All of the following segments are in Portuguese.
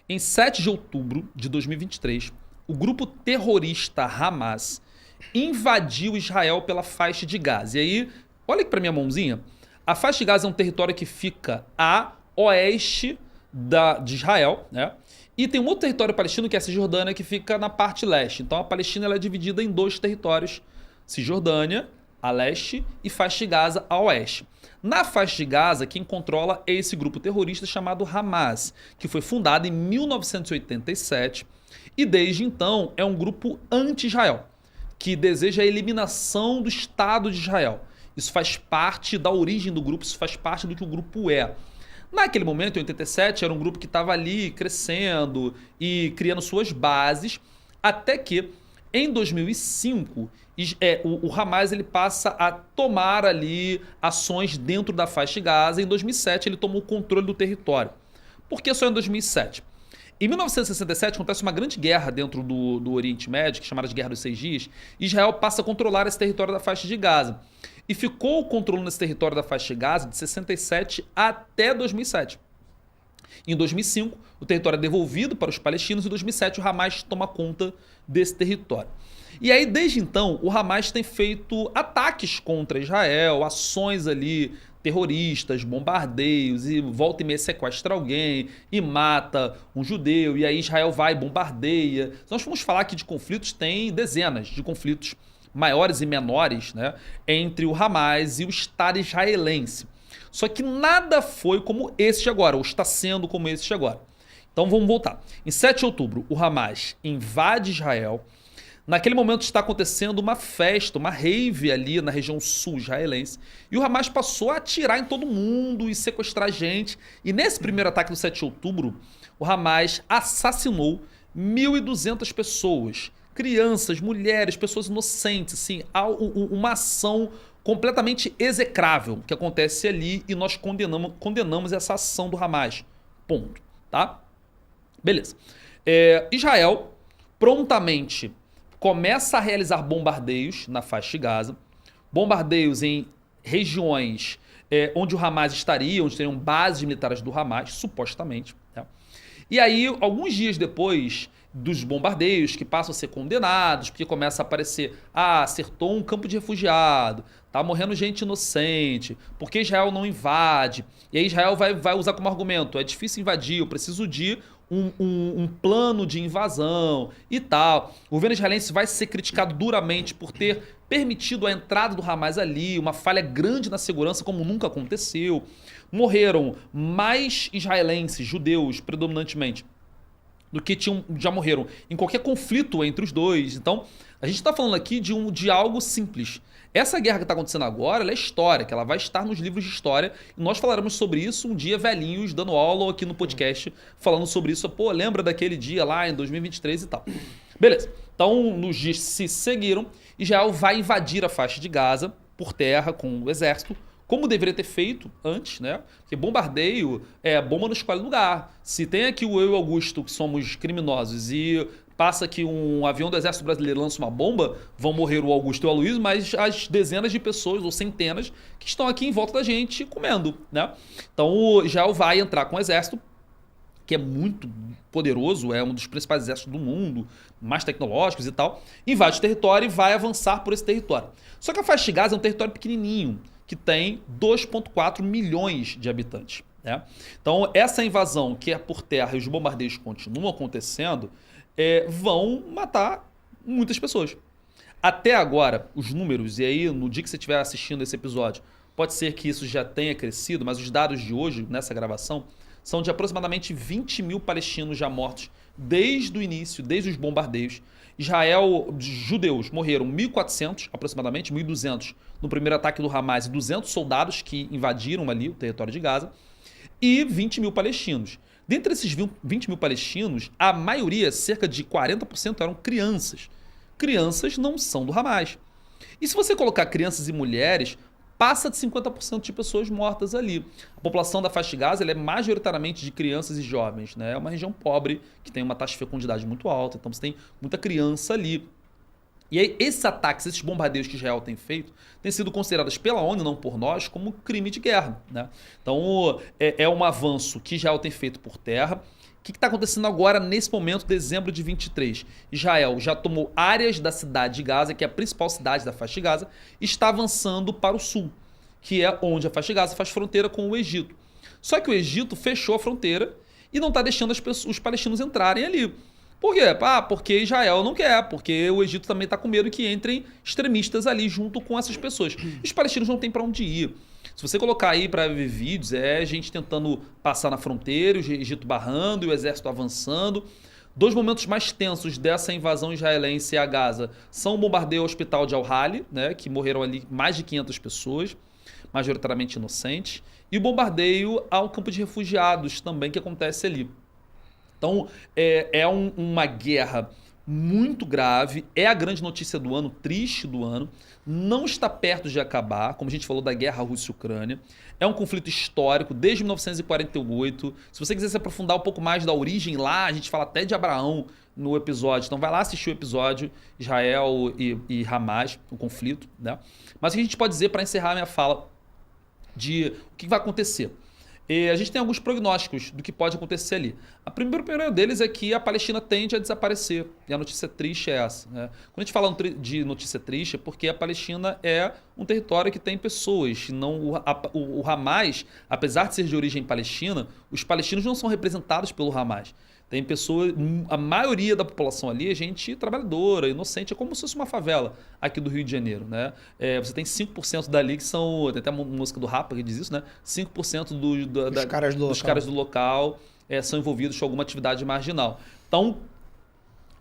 Em 7 de outubro de 2023, o grupo terrorista Hamas invadiu Israel pela faixa de Gaza. E aí, olha aqui para minha mãozinha. A faixa de Gaza é um território que fica a oeste de Israel, né? E tem um outro território palestino, que é a Cisjordânia, que fica na parte leste. Então a Palestina ela é dividida em dois territórios: Cisjordânia, a leste, e faixa de Gaza, a oeste. Na faixa de Gaza, quem controla é esse grupo terrorista chamado Hamas, que foi fundado em 1987 e desde então é um grupo anti-Israel, que deseja a eliminação do Estado de Israel. Isso faz parte da origem do grupo, isso faz parte do que o grupo é. Naquele momento, em 87, era um grupo que estava ali crescendo e criando suas bases, até que, em 2005, o Hamas ele passa a tomar ali ações dentro da faixa de Gaza. Em 2007, ele tomou o controle do território. Por que só em 2007? Em 1967, acontece uma grande guerra dentro do Oriente Médio, que é chamada de Guerra dos Seis Dias. Israel passa a controlar esse território da faixa de Gaza. E ficou o controle nesse território da faixa de Gaza de 67 até 2007. Em 2005, o território é devolvido para os palestinos e em 2007 o Hamas toma conta desse território. E aí, desde então, o Hamas tem feito ataques contra Israel, ações ali terroristas, bombardeios, e volta e meia sequestra alguém e mata um judeu, e aí Israel vai e bombardeia. Se nós formos falar aqui de conflitos, tem dezenas de conflitos maiores e menores, né, entre o Hamas e o Estado israelense. Só que nada foi como esse de agora, ou está sendo como esse de agora. Então vamos voltar. Em 7 de outubro, o Hamas invade Israel. Naquele momento está acontecendo uma festa, uma rave ali na região sul israelense. E o Hamas passou a atirar em todo mundo e sequestrar gente. E nesse primeiro ataque do 7 de outubro, o Hamas assassinou 1.200 pessoas. Crianças, mulheres, pessoas inocentes. Assim, há uma ação completamente execrável que acontece ali e nós condenamos essa ação do Hamas. Ponto. Tá? Beleza. Israel prontamente começa a realizar bombardeios na faixa de Gaza, bombardeios em regiões onde o Hamas estaria, onde teriam bases militares do Hamas, supostamente. Né? E aí, alguns dias depois dos bombardeios, que passam a ser condenados, porque começa a aparecer, acertou um campo de refugiado, tá morrendo gente inocente, porque Israel não invade. E aí Israel vai usar como argumento, é difícil invadir, eu preciso de um plano de invasão e tal. O governo israelense vai ser criticado duramente por ter permitido a entrada do Hamas ali, uma falha grande na segurança, como nunca aconteceu. Morreram mais israelenses, judeus, predominantemente, do que já morreram em qualquer conflito entre os dois. Então, a gente está falando aqui de algo simples. Essa guerra que está acontecendo agora, ela é histórica, ela vai estar nos livros de história, e nós falaremos sobre isso um dia velhinhos, dando aula aqui no podcast, falando sobre isso. Pô, lembra daquele dia lá em 2023 e tal. Beleza. Então, nos dias que se seguiram, Israel vai invadir a faixa de Gaza por terra com o exército, como deveria ter feito antes, né? Porque bombardeio, bomba não escolhe lugar. Se tem aqui eu e o Augusto, que somos criminosos, e passa que um avião do Exército Brasileiro lança uma bomba, vão morrer o Augusto e o Aloysio, mas as dezenas de pessoas, ou centenas, que estão aqui em volta da gente comendo, né? Então o Israel vai entrar com o exército, que é muito poderoso, é um dos principais exércitos do mundo, mais tecnológicos e tal, invade o território e vai avançar por esse território. Só que a faixa de Gaza é um território pequenininho, que tem 2,4 milhões de habitantes. Né? Então, essa invasão que é por terra e os bombardeios continuam acontecendo, vão matar muitas pessoas. Até agora, os números, e aí no dia que você estiver assistindo esse episódio, pode ser que isso já tenha crescido, mas os dados de hoje, nessa gravação, são de aproximadamente 20 mil palestinos já mortos desde o início, desde os bombardeios. Israel, judeus, morreram 1.400, aproximadamente, 1.200 no primeiro ataque do Hamas, e 200 soldados que invadiram ali o território de Gaza, e 20 mil palestinos. Dentre esses 20 mil palestinos, a maioria, cerca de 40%, eram crianças. Crianças não são do Hamas. E se você colocar crianças e mulheres, passa de 50% de pessoas mortas ali. A população da faixa de Gaza ela é majoritariamente de crianças e jovens, né? É uma região pobre, que tem uma taxa de fecundidade muito alta, então você tem muita criança ali. E aí, esses ataques, esses bombardeios que Israel tem feito, têm sido considerados pela ONU, não por nós, como crime de guerra. Né? Então, é um avanço que Israel tem feito por terra, O que está acontecendo agora, nesse momento, dezembro de 23? Israel já tomou áreas da cidade de Gaza, que é a principal cidade da faixa de Gaza, e está avançando para o sul, que é onde a faixa de Gaza faz fronteira com o Egito. Só que o Egito fechou a fronteira e não está deixando os palestinos entrarem ali. Por quê? Porque Israel não quer, porque o Egito também está com medo que entrem extremistas ali junto com essas pessoas. Os palestinos não têm para onde ir. Se você colocar aí para ver vídeos, é gente tentando passar na fronteira, o Egito barrando e o exército avançando. Dois momentos mais tensos dessa invasão israelense a Gaza são o bombardeio ao hospital de Al-Hali, né, que morreram ali mais de 500 pessoas, majoritariamente inocentes, e o bombardeio ao campo de refugiados também que acontece ali. Então, uma guerra muito grave, é a grande notícia do ano, triste do ano, não está perto de acabar, como a gente falou da guerra Rússia-Ucrânia, é um conflito histórico desde 1948, se você quiser se aprofundar um pouco mais da origem lá, a gente fala até de Abraão no episódio, então vai lá assistir o episódio Israel e Hamas, o conflito, né? Mas o que a gente pode dizer para encerrar a minha fala de o que vai acontecer? A gente tem alguns prognósticos do que pode acontecer ali. O primeiro deles é que a Palestina tende a desaparecer. E a notícia triste é essa, né? Quando a gente fala de notícia triste, é porque a Palestina é um território que tem pessoas. Não, o Hamas, apesar de ser de origem palestina, os palestinos não são representados pelo Hamas. Tem pessoas, a maioria da população ali é gente trabalhadora, inocente, é como se fosse uma favela aqui do Rio de Janeiro, né? Você tem 5% dali que são, tem até uma música do Rapa que diz isso, né? 5% dos caras do local são envolvidos com alguma atividade marginal. Então,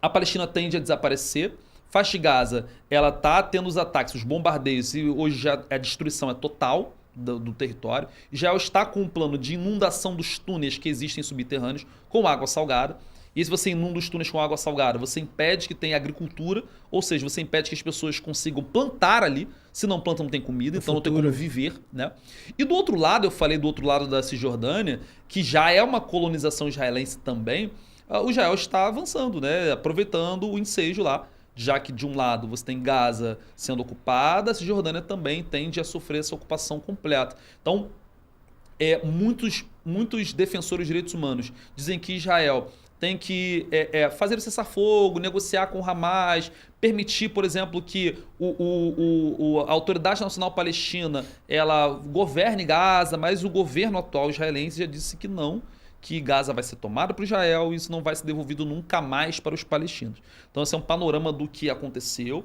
a Palestina tende a desaparecer. Faixa de Gaza, ela está tendo os ataques, os bombardeios, e hoje já a destruição é total do território. Israel está com um plano de inundação dos túneis que existem subterrâneos com água salgada. E se você inunda os túneis com água salgada, você impede que tenha agricultura, ou seja, você impede que as pessoas consigam plantar ali. Se não plantam, não tem comida, então não tem como viver, né? E do outro lado, eu falei do outro lado da Cisjordânia, que já é uma colonização israelense também, o Israel está avançando, né? Aproveitando o ensejo lá, já que de um lado você tem Gaza sendo ocupada, a Cisjordânia também tende a sofrer essa ocupação completa. Então, muitos defensores dos direitos humanos dizem que Israel tem que fazer o cessar-fogo, negociar com o Hamas, permitir, por exemplo, que a Autoridade Nacional Palestina ela governe Gaza, mas o governo atual israelense já disse que não, que Gaza vai ser tomada por Israel e isso não vai ser devolvido nunca mais para os palestinos. Então esse é um panorama do que aconteceu,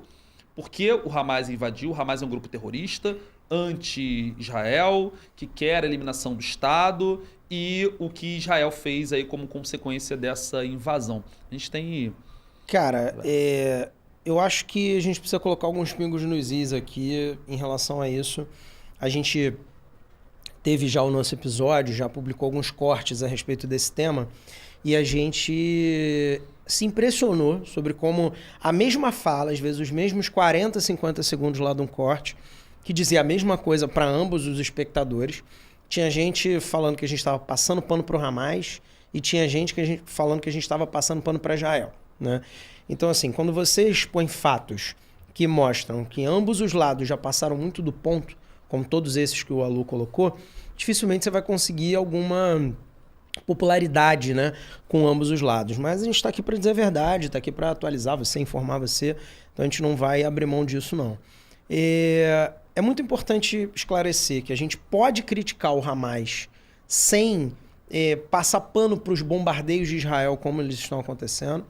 porque o Hamas invadiu, o Hamas é um grupo terrorista, anti-Israel, que quer a eliminação do Estado e o que Israel fez aí como consequência dessa invasão. A gente tem... Cara, eu acho que a gente precisa colocar alguns pingos nos is aqui em relação a isso. A gente teve já o nosso episódio, já publicou alguns cortes a respeito desse tema e a gente se impressionou sobre como a mesma fala, às vezes os mesmos 40, 50 segundos lá de um corte, que dizia a mesma coisa para ambos os espectadores. Tinha gente falando que a gente estava passando pano para o Hamas e tinha gente falando que a gente estava passando pano para Israel, né? Então, assim, quando você expõe fatos que mostram que ambos os lados já passaram muito do ponto, como todos esses que o Alu colocou, dificilmente você vai conseguir alguma popularidade, né, com ambos os lados. Mas a gente está aqui para dizer a verdade, está aqui para atualizar você, informar você, então a gente não vai abrir mão disso, não. É muito importante esclarecer que a gente pode criticar o Hamas sem passar pano para os bombardeios de Israel como eles estão acontecendo.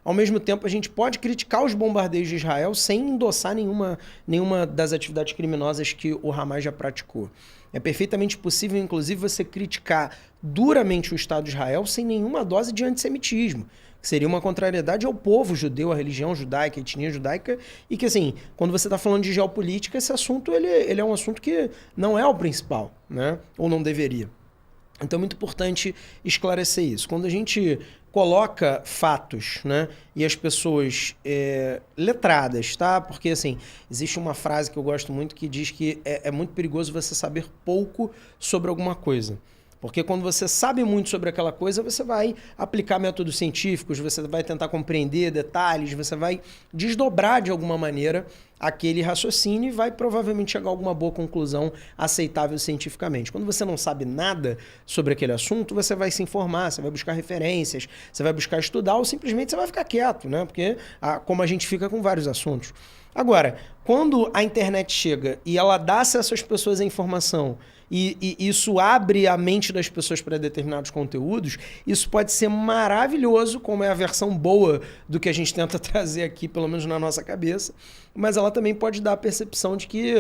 Ao mesmo tempo, a gente pode criticar os bombardeios de Israel sem endossar nenhuma das atividades criminosas que o Hamas já praticou. É perfeitamente possível, inclusive, você criticar duramente o Estado de Israel sem nenhuma dose de antissemitismo, que seria uma contrariedade ao povo judeu, à religião judaica, à etnia judaica, e que, assim, quando você está falando de geopolítica, esse assunto ele é um assunto que não é o principal, né? Ou não deveria. Então é muito importante esclarecer isso. Quando a gente coloca fatos, né, e as pessoas letradas, tá? Porque, assim, existe uma frase que eu gosto muito que diz que é muito perigoso você saber pouco sobre alguma coisa. Porque quando você sabe muito sobre aquela coisa, você vai aplicar métodos científicos, você vai tentar compreender detalhes, você vai desdobrar de alguma maneira aquele raciocínio e vai provavelmente chegar a alguma boa conclusão aceitável cientificamente. Quando você não sabe nada sobre aquele assunto, você vai se informar, você vai buscar referências, você vai buscar estudar ou simplesmente você vai ficar quieto, né? Porque como a gente fica com vários assuntos. Agora, quando a internet chega e ela dá acesso às pessoas à informação e isso abre a mente das pessoas para determinados conteúdos, isso pode ser maravilhoso, como é a versão boa do que a gente tenta trazer aqui, pelo menos na nossa cabeça, mas ela também pode dar a percepção de que,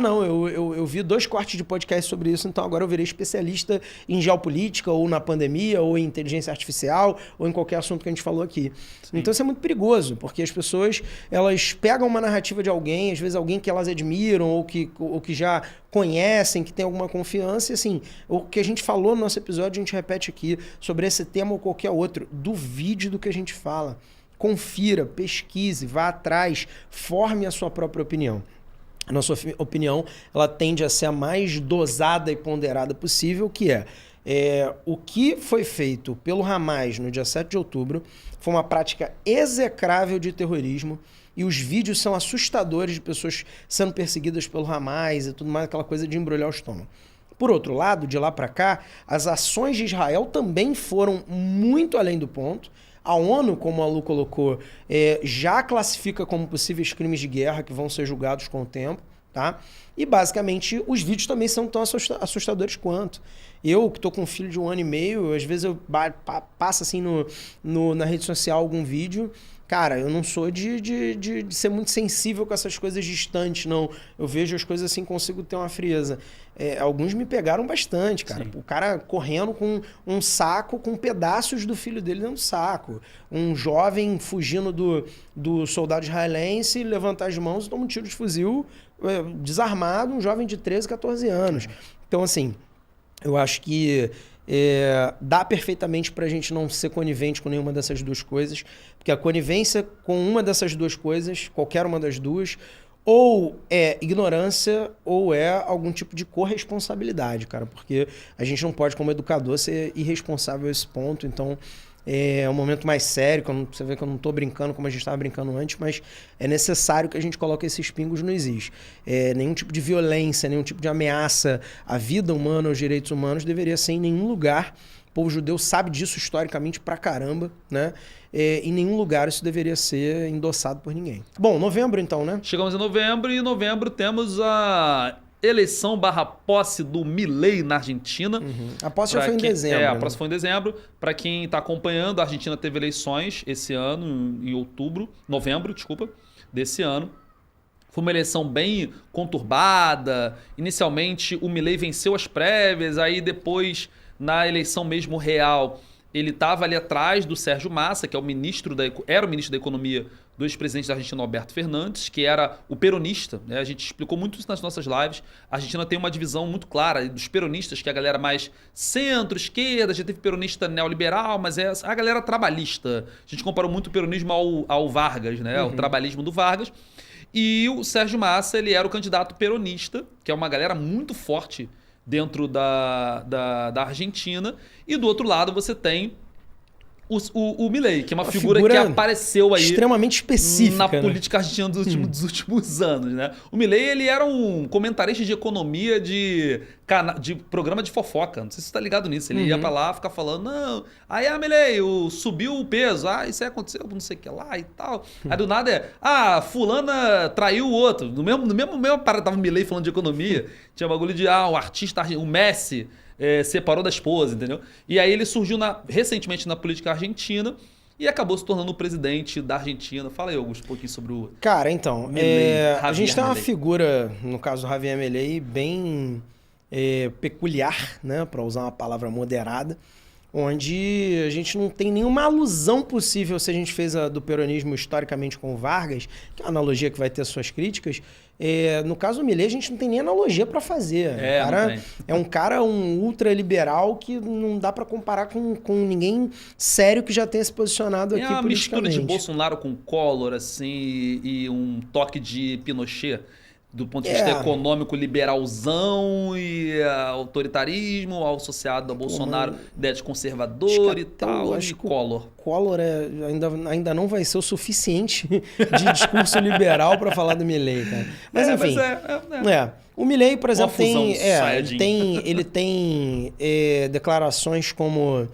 não, eu vi 2 cortes de podcast sobre isso, então agora eu virei especialista em geopolítica, ou na pandemia, ou em inteligência artificial, ou em qualquer assunto que a gente falou aqui. Sim. Então isso é muito perigoso, porque as pessoas, elas pegam uma narrativa de alguém, às vezes alguém que elas admiram, ou que já conhecem, que tem alguma confiança, e assim, o que a gente falou no nosso episódio, a gente repete aqui, sobre esse tema ou qualquer outro, duvide do que a gente fala. Confira, pesquise, vá atrás, forme a sua própria opinião. A nossa opinião, ela tende a ser a mais dosada e ponderada possível, que o que foi feito pelo Hamas no dia 7 de outubro foi uma prática execrável de terrorismo, e os vídeos são assustadores de pessoas sendo perseguidas pelo Hamas e tudo mais, aquela coisa de embrulhar o estômago. Por outro lado, de lá para cá, as ações de Israel também foram muito além do ponto. A ONU, como a Lu colocou, já classifica como possíveis crimes de guerra que vão ser julgados com o tempo, tá? E basicamente os vídeos também são tão assustadores quanto. Eu, que estou com um filho de 1 ano e meio, às vezes eu passo assim na rede social algum vídeo. Cara, eu não sou de ser muito sensível com essas coisas distantes, não. Eu vejo as coisas assim, consigo ter uma frieza. Alguns me pegaram bastante, cara. Sim. O cara correndo com um saco com pedaços do filho dele dentro do saco. Um jovem fugindo do soldado israelense, levantar as mãos e toma um tiro de fuzil desarmado, um jovem de 13, 14 anos. Então, assim, eu acho que dá perfeitamente pra gente não ser conivente com nenhuma dessas duas coisas, porque a conivência com uma dessas duas coisas, qualquer uma das duas, ou é ignorância ou é algum tipo de corresponsabilidade, cara, porque a gente não pode, como educador, ser irresponsável a esse ponto. Então é um momento mais sério, você vê que eu não estou brincando como a gente estava brincando antes, mas é necessário que a gente coloque esses pingos no is. Nenhum tipo de violência, nenhum tipo de ameaça à vida humana, aos direitos humanos, deveria ser em nenhum lugar. O povo judeu sabe disso historicamente pra caramba, né? Em nenhum lugar isso deveria ser endossado por ninguém. Bom, novembro então, né? Chegamos em novembro e em novembro temos a eleição / posse do Milei na Argentina. Uhum. A posse já foi em dezembro. A posse foi em dezembro. Para quem está acompanhando, a Argentina teve eleições esse ano, em novembro desse ano. Foi uma eleição bem conturbada. Inicialmente, o Milei venceu as prévias, aí depois, na eleição mesmo real, ele estava ali atrás do Sérgio Massa, que era o ministro da Economia do ex-presidente da Argentina, Alberto Fernandes, que era o peronista, né? A gente explicou muito isso nas nossas lives. A Argentina tem uma divisão muito clara dos peronistas, que é a galera mais centro-esquerda, já teve peronista neoliberal, mas é a galera trabalhista. A gente comparou muito o peronismo ao Vargas, né? O trabalhismo do Vargas. E o Sérgio Massa, ele era o candidato peronista, que é uma galera muito forte dentro da Argentina. E do outro lado você tem o Milei, que é uma figura que apareceu aí extremamente específica na política argentina dos últimos anos, né? O Milei, ele era um comentarista de economia de programa de fofoca. Não sei se você tá ligado nisso. Ele ia pra lá ficar falando, não, aí Milei, subiu o peso, isso aí aconteceu, não sei o que lá e tal. Aí do nada fulana traiu o outro. No mesmo parada, tava o Milei falando de economia, tinha bagulho de, o artista, o Messi separou da esposa, entendeu? E aí ele surgiu recentemente na política argentina e acabou se tornando o presidente da Argentina. Fala aí, Augusto, um pouquinho sobre o... Cara, então, a gente tem uma figura, no caso do Javier Milei, bem peculiar, né, para usar uma palavra moderada, onde a gente não tem nenhuma alusão possível, se a gente fez a do peronismo historicamente com o Vargas, que é uma analogia que vai ter suas críticas. No caso do Milei, a gente não tem nem analogia para fazer. Um cara ultraliberal que não dá para comparar com ninguém sério que já tenha se posicionado aqui politicamente. É uma mistura de Bolsonaro com Collor, assim, e um toque de Pinochet. do ponto de vista econômico, liberalzão e autoritarismo, associado a Bolsonaro, ideia de conservador e tal, acho e que Collor. Collor ainda não vai ser o suficiente de discurso liberal para falar do Milei, cara. Mas enfim. O Milei, por exemplo, ele tem declarações como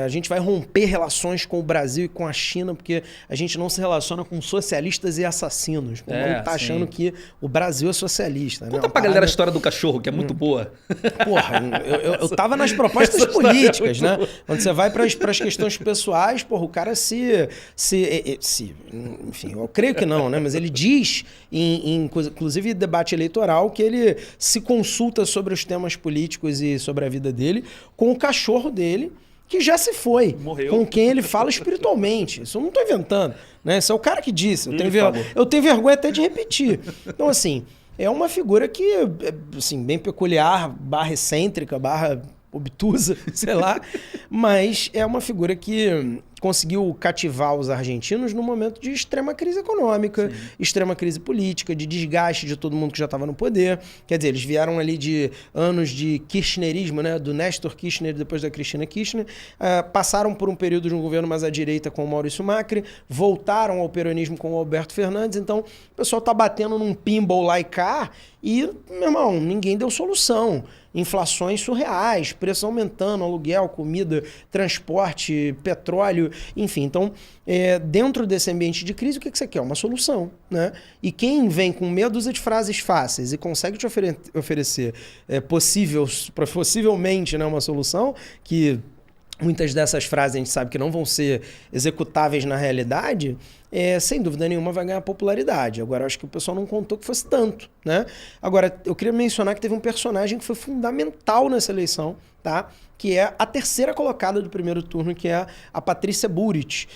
a gente vai romper relações com o Brasil e com a China porque a gente não se relaciona com socialistas e assassinos. O maluco tá achando que o Brasil é socialista. Conta pra galera a história do cachorro, que é muito boa. Porra, eu tava nas propostas políticas, né? Quando você vai pras questões pessoais, porra, o cara enfim, eu creio que não, né? Mas ele diz, inclusive debate eleitoral, que ele se consulta sobre os temas políticos e sobre a vida dele com o cachorro dele, que já se foi, morreu, com quem ele fala espiritualmente. Isso eu não estou inventando, né? Isso é o cara que disse. Eu tenho vergonha até de repetir. Então, assim, é uma figura que, assim, bem peculiar, / excêntrica, / obtusa, sei lá, mas é uma figura que conseguiu cativar os argentinos num momento de extrema crise econômica, extrema crise política, de desgaste de todo mundo que já estava no poder. Quer dizer, eles vieram ali de anos de kirchnerismo, né? Do Néstor Kirchner, depois da Cristina Kirchner, passaram por um período de um governo mais à direita com o Maurício Macri, voltaram ao peronismo com o Alberto Fernandes, então o pessoal tá batendo num pinball lá e cá e, meu irmão, ninguém deu solução. Inflações surreais, preço aumentando, aluguel, comida, transporte, petróleo, enfim. Então, dentro desse ambiente de crise, o que você quer? Uma solução, né? E quem vem com meia dúzia de frases fáceis e consegue te oferecer possivelmente, né, uma solução que muitas dessas frases a gente sabe que não vão ser executáveis na realidade, sem dúvida nenhuma vai ganhar popularidade. Agora, eu acho que o pessoal não contou que fosse tanto, né? Agora, eu queria mencionar que teve um personagem que foi fundamental nessa eleição, tá? Que é a terceira colocada do primeiro turno, que é a Patrícia Burit.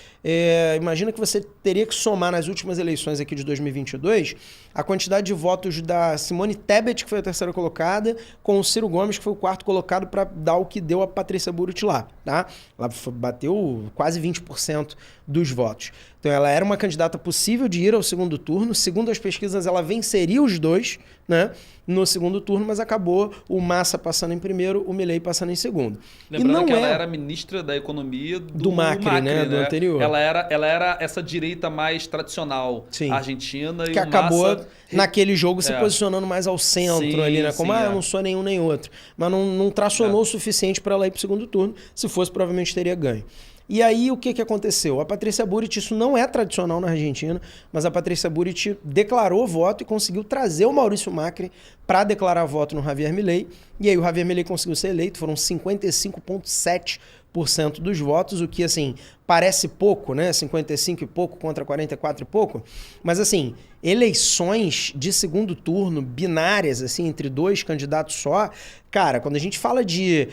Imagina que você teria que somar nas últimas eleições aqui de 2022 a quantidade de votos da Simone Tebet, que foi a terceira colocada, com o Ciro Gomes, que foi o quarto colocado, para dar o que deu a Patrícia Burit lá, tá? Ela bateu quase 20% dos votos. Então ela era uma candidata possível de ir ao segundo turno. Segundo as pesquisas, ela venceria os dois, né, no segundo turno, mas acabou o Massa passando em primeiro, o Milei passando em segundo. Lembrando que ela era ministra da Economia do Macri, né? Do anterior. Ela era essa direita mais tradicional argentina. Que acabou, naquele jogo, se posicionando mais ao centro ali, né? Como, eu não sou nenhum nem outro. Mas não tracionou o suficiente para ela ir para o segundo turno. Se fosse, provavelmente teria ganho. E aí, o que aconteceu? A Patrícia Burit, isso não é tradicional na Argentina, mas a Patrícia Burit declarou voto e conseguiu trazer o Maurício Macri para declarar voto no Javier Milei. E aí o Javier Milei conseguiu ser eleito, foram 55,7% dos votos, o que, assim, parece pouco, né? 55 e pouco contra 44 e pouco. Mas, assim, eleições de segundo turno, binárias, assim, entre dois candidatos só, cara, quando a gente fala de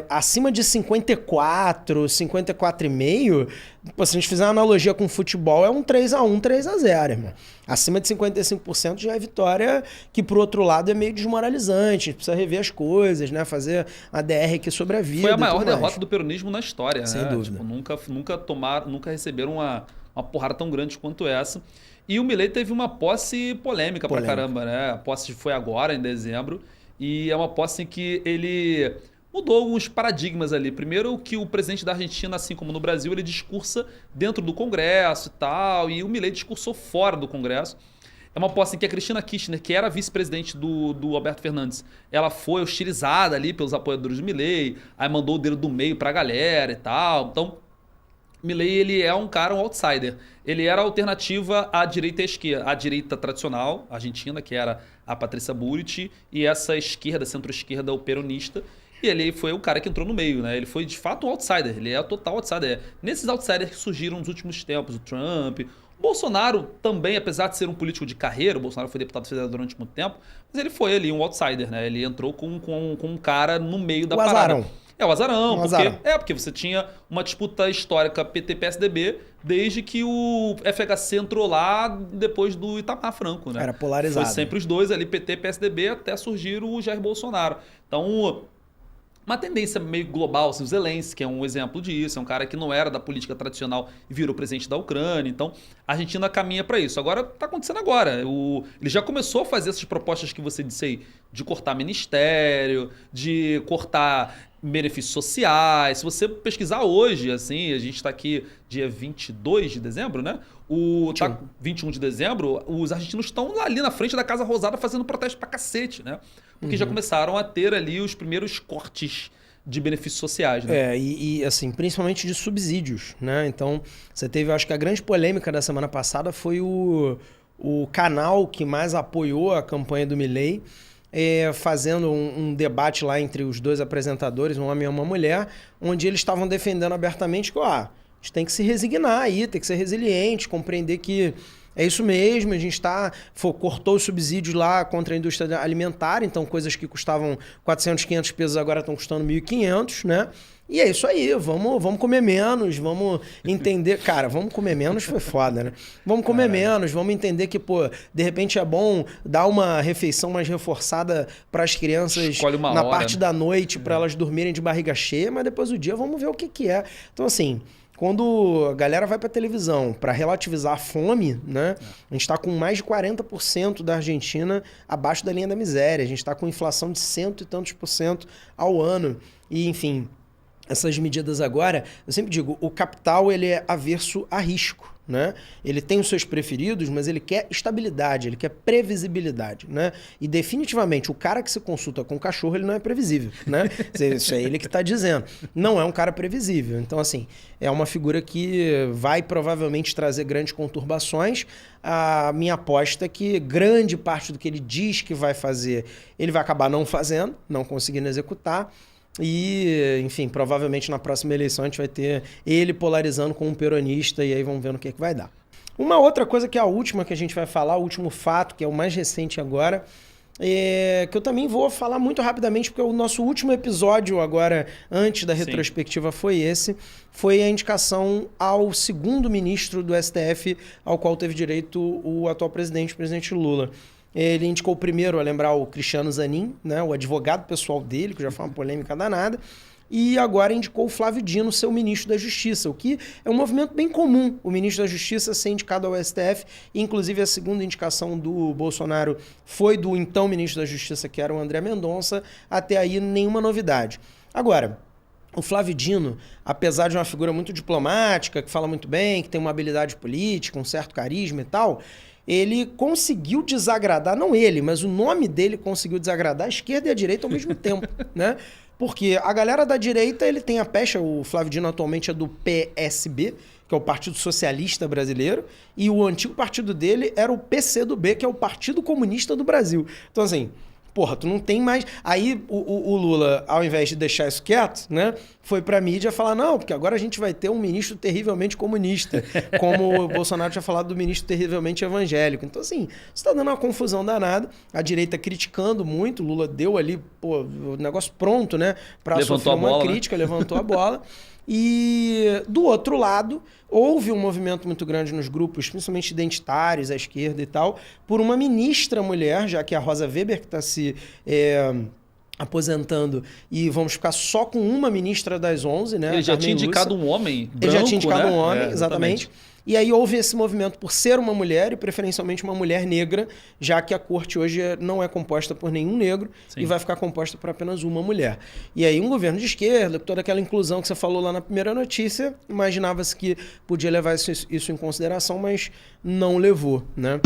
acima de 54, 54,5, se a gente fizer uma analogia com futebol, é um 3-1, 3-0, irmão. Acima de 55% já é vitória que, por outro lado, é meio desmoralizante. A gente precisa rever as coisas, né? Fazer uma DR aqui sobre a vida. Foi a maior derrota do peronismo na história, sem dúvida. Tipo, nunca receberam uma porrada tão grande quanto essa. E o Milei teve uma posse polêmica pra caramba, né? A posse foi agora, em dezembro, e é uma posse em que ele mudou alguns paradigmas ali. Primeiro, que o presidente da Argentina, assim como no Brasil, ele discursa dentro do Congresso e tal, e o Milei discursou fora do Congresso. É uma posse em que a Cristina Kirchner, que era vice-presidente do Alberto Fernandes, ela foi hostilizada ali pelos apoiadores do Milei, aí mandou o dedo do meio pra galera e tal. Então, Milei, ele é um outsider. Ele era a alternativa à direita e à esquerda. A direita tradicional, argentina, que era a Patrícia Burit, e essa esquerda, centro-esquerda, o peronista. E ele foi o cara que entrou no meio, né? Ele foi, de fato, um outsider. Ele é o total outsider. Nesses outsiders que surgiram nos últimos tempos, o Trump, o Bolsonaro também, apesar de ser um político de carreira, o Bolsonaro foi deputado federal durante muito tempo, mas ele foi ali um outsider, né? Ele entrou com um cara no meio da parada. Azarão. É o azarão, porque você tinha uma disputa histórica PT-PSDB desde que o FHC entrou lá depois do Itamar Franco, né? Era polarizado. Foi sempre os dois ali, PT-PSDB, até surgir o Jair Bolsonaro. Então, uma tendência meio global. Assim, o Zelensky é um exemplo disso, é um cara que não era da política tradicional e virou presidente da Ucrânia. Então, a Argentina caminha para isso. Agora, está acontecendo agora. Ele já começou a fazer essas propostas que você disse aí, de cortar ministério, de cortar benefícios sociais. Se você pesquisar hoje, assim, a gente está aqui dia 22 de dezembro, né? 21 de dezembro, os argentinos estão ali na frente da Casa Rosada fazendo protesto pra cacete, né? Porque já começaram a ter ali os primeiros cortes de benefícios sociais, né? E assim, principalmente de subsídios, né? Então, você teve, eu acho que a grande polêmica da semana passada foi o canal que mais apoiou a campanha do Milei, fazendo um debate lá entre os dois apresentadores, um homem e uma mulher, onde eles estavam defendendo abertamente que, a gente tem que se resignar aí, tem que ser resiliente, compreender que é isso mesmo, a gente cortou os subsídios lá contra a indústria alimentar, então coisas que custavam 400, 500 pesos agora estão custando 1.500, né? E é isso aí, vamos comer menos, vamos entender... Cara, vamos comer menos foi foda, né? Vamos comer menos, vamos entender que, de repente é bom dar uma refeição mais reforçada para as crianças na parte da noite, para elas dormirem de barriga cheia, mas depois do dia vamos ver o que é. Então, assim... Quando a galera vai para televisão para relativizar a fome, né? A gente está com mais de 40% da Argentina abaixo da linha da miséria. A gente está com inflação de 100 e tantos % ao ano. E, enfim, essas medidas agora, eu sempre digo, o capital ele é averso a risco, né? Ele tem os seus preferidos, mas ele quer estabilidade, ele quer previsibilidade, né? E definitivamente o cara que se consulta com o cachorro, ele não é previsível, né? Isso é ele que está dizendo. Não é um cara previsível. Então, assim, é uma figura que vai provavelmente trazer grandes conturbações. A minha aposta é que grande parte do que ele diz que vai fazer, ele vai acabar não fazendo, não conseguindo executar. E, enfim, provavelmente na próxima eleição a gente vai ter ele polarizando com um peronista e aí vamos ver no que vai dar. Uma outra coisa que é a última que a gente vai falar, o último fato, que é o mais recente agora, que eu também vou falar muito rapidamente, porque o nosso último episódio agora, antes da retrospectiva, foi a indicação ao segundo ministro do STF, ao qual teve direito o atual presidente, o presidente Lula. Ele indicou primeiro, a lembrar, o Cristiano Zanin, né, o advogado pessoal dele, que já foi uma polêmica danada, e agora indicou o Flávio Dino, seu ministro da Justiça, o que é um movimento bem comum, o ministro da Justiça ser indicado ao STF, inclusive a segunda indicação do Bolsonaro foi do então ministro da Justiça, que era o André Mendonça, até aí nenhuma novidade. Agora, o Flávio Dino, apesar de uma figura muito diplomática, que fala muito bem, que tem uma habilidade política, um certo carisma e tal, ele conseguiu desagradar, não ele, mas o nome dele conseguiu desagradar a esquerda e a direita ao mesmo tempo, né? Porque a galera da direita, ele tem a pecha, o Flávio Dino atualmente é do PSB, que é o Partido Socialista Brasileiro, e o antigo partido dele era o PCdoB, que é o Partido Comunista do Brasil. Então, assim, porra, tu não tem mais... Aí o Lula, ao invés de deixar isso quieto, né, foi pra mídia falar, não, porque agora a gente vai ter um ministro terrivelmente comunista, como o Bolsonaro tinha falado do ministro terrivelmente evangélico. Então, assim, isso tá dando uma confusão danada, a direita criticando muito, o Lula deu ali, o negócio pronto, né, pra sofrer uma crítica, levantou a bola. E, do outro lado, houve um movimento muito grande nos grupos, principalmente identitários, à esquerda e tal, por uma ministra mulher, já que a Rosa Weber, que está se aposentando, e vamos ficar só com uma ministra das 11, né? Ele já tinha indicado um homem branco, ele já tinha indicado, né? Um homem, exatamente. E aí houve esse movimento por ser uma mulher e preferencialmente uma mulher negra, já que a corte hoje não é composta por nenhum negro e vai ficar composta por apenas uma mulher. E aí um governo de esquerda, toda aquela inclusão que você falou lá na primeira notícia, imaginava-se que podia levar isso em consideração, mas não levou, né?